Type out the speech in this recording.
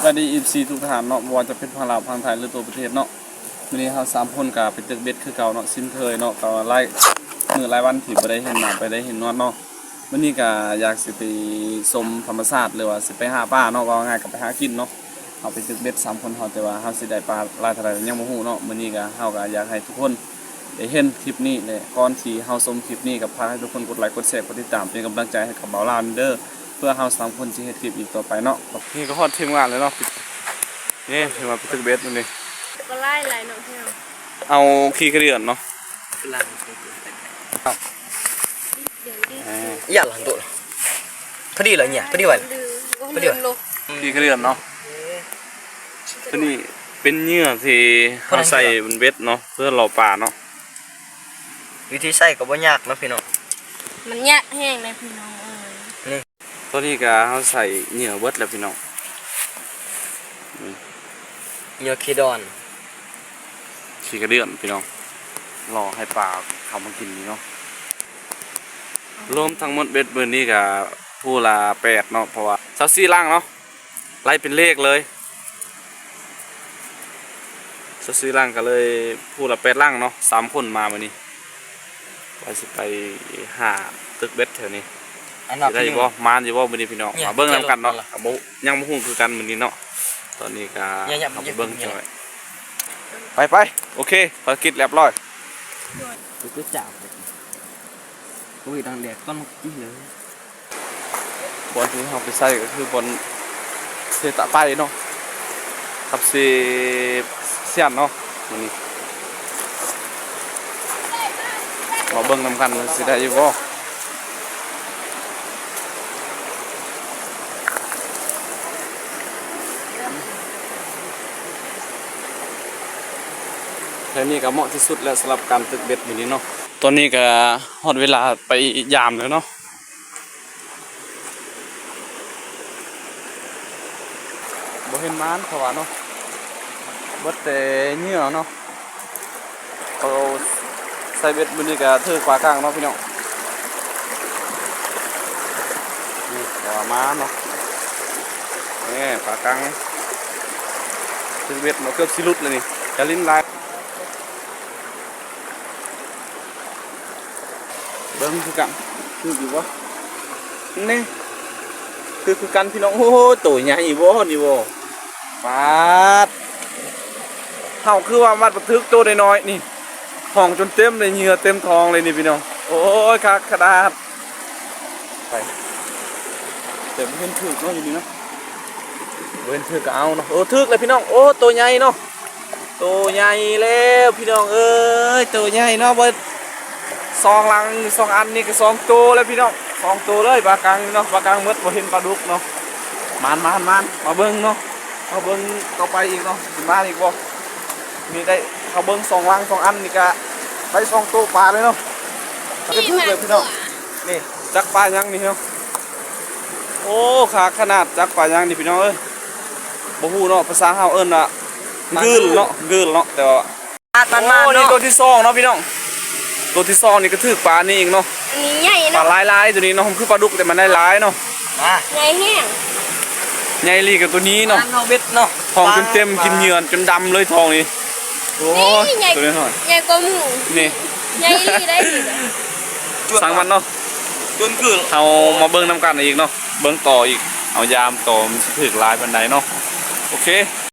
วัสดีIFCทุกทหารเนาะบ่ว่าจะเป็นพังลาวพังไทยหรือตัวประเทศเนาะมื้อนี้เฮา3คนก็ไปตึกเบ็ดคือเก่าเนาะซิมเคยเนาะก็หลายมื้อหลายวันที่บ่ได้เห็นหน้าไปได้เห็นนวดเนาะมื้อนี้ก็อยากสิไปชมธรรมชาติหรือว่าสิไปหาปลาเนาะว่าง่ายก็ไปหากินเนาะเฮาไปตึกเบ็ด3คนเฮาแต่ว่าเฮาสิได้ปลาหลายเท่าใดยังบ่ฮู้เนาะมื้อนี้ก็เฮาก็อยากให้ทุกคนได้เห็นคลิปนี้เลยก่อนที่เฮาชมคลิปนี้ก็พาให้ทุกคนกดไลค์กดแชร์กดติดตามเป็นกำลังใจให้กับเบาลาวเด้อเพื่อเฮา3คนสิเฮ็ดคลิปอีกต่อไปเนาะนี่ก็ฮอดถึงงานแล้วเนาะนี่ถึงมาไปตึกเบ็ดนี่ก็ไล่ไหลเนาะพี่น้องเอาขี้กระเดื่อนเนาะอย่าหลังตัวพอดีเลยเนี่ยพอดีวันพอดีวันขี้กระเดื่อนเนาะตัวนี้เป็นเหยื่อที่เขาใส่บนเบ็ดเนาะเพื่อหล่อปลาเนาะวิธีใส่ก็บ่ยากนะพี่น้องมันยากแห้งเลยพี่น้องนี่ตัวนี้ก็เขาใส่เหยื่อเบ็ดแล้วพี่น้องเหยื่อขี้ดอนขี้กระเดื่อนพี่น้องรอให้ปลาเขามากินนี่เนาะรวมทั้งหมดเบ็ดเบอร์นี้กับผู้ละ8เนาะเพราะว่า24ล่างเนาะไล่เป็นเลขเลย24ล่างก็เลยผู้ละ8ล่างเนาะ3คนมาวันนี้ไปสิไปหาตึกเบ็ดแถวนี้ได้บ่มานอยู่บ่มื้อนี้พี่น้องมาเบิ่งนำกันเนาะบ่ยังบ่ฮู้คือกันมื้อนี้เนาะตอนนี้ก็เอาไปเบิ่งจ่อยไปโอเคภารกิจเรียบร้อยก็จับอุ้ยดังแดดต้นกี้เลยบอลที่เราไปใส่ก็คือบอลเซตะไปเนาะกับเซียนเนาะมื้อนี้มาเบิ่งนำกันสิได้อยู่บ่แค่นี้ก็เหมาะที่สุดแล้วสำหรับการตึกเบ็ดมื้อนี้เนาะตอนนี้ก็ฮอดเวลาไปยามแล้วเนาะบ่เห็นม้านเขาว่าเนาะเบิดแต่เหงื่อเนาะเอาใส่เบ็ดมื้อนี้ก็ถือกว่ากลางเนาะพี่น้องนี่ว่าม้าเนาะนี่ปลากลางถือเบ็ดเนาะเกือบสิหลุดเลยนี่จะลิ้นลายเบิ่งคือกันคืออยู่บ่นี่คือกันพี่น้องโอ้โหตัวใหญ่บ่นี่บ่ปาดเฮาคือว่ามัดบันทึกตัวน้อยๆนี่ห้องจนเต็มเลยเหงื่อเต็มท้องเลยนี่พี่น้องโอ้ยคักขนาดไปแต่บ่เห็นถึกเนาะอยู่นี่เนาะบ่เห็นถึกก็เอาเนาะโอ้ถึกเลยพี่น้องโอ้ตัวใหญ่เนาะตัวใหญ่แล้วพี่น้องเอ้ยตัวใหญ่เนาะเบิด2ลัง2อันนี่ก็2ตัวแล้วพี่น้อง2ตัวเลยปลากลางเนาะปลากลางหมดบ่เห็นปลาดุกเนาะมานมาเบิ่งเนาะมาเบิ่งต่อไปอีกเนาะสิมาอีกบ่มีได้เขาเบิ่ง2ลัง2อันนี่ก็ได้2ตัวปลาเลยเนาะกระทึกเลยพี่น้องนี่จักปลายังนี่เนาะโอ้ขาขนาดจักปลายังนี่พี่น้องเอ้ยบ่ฮู้เนาะภาษาเฮาเอิ้นว่ากึ่ลเนาะแต่ว่าโอ้นี่ตัวที่2เนาะพี่น้องตัวที่2นี่ก็ถือปลานี่เองเนาะอันนี้ใหญ่ปลา เนาะลายตัวนี้เนาะผมคือปลาดุกแต่มันได้ลายเนาะใหญ่แห้งใหญ่ลีกับตัวนี้เนาะเบ็ดเนาะทองจนเต็มกินเหยื่อจนดำเลยทองนี่โอ้ยตัวนี้หน่อยใหญ่กว่าหมูนี่ใหญ่ได้ดีสั่งมันเนาะจนคือเอามาเบิ้งน้ำกันอีกเนาะเบิ้งต่ออีกเอายามต่อมันถือลายบันไดเนาะโอเค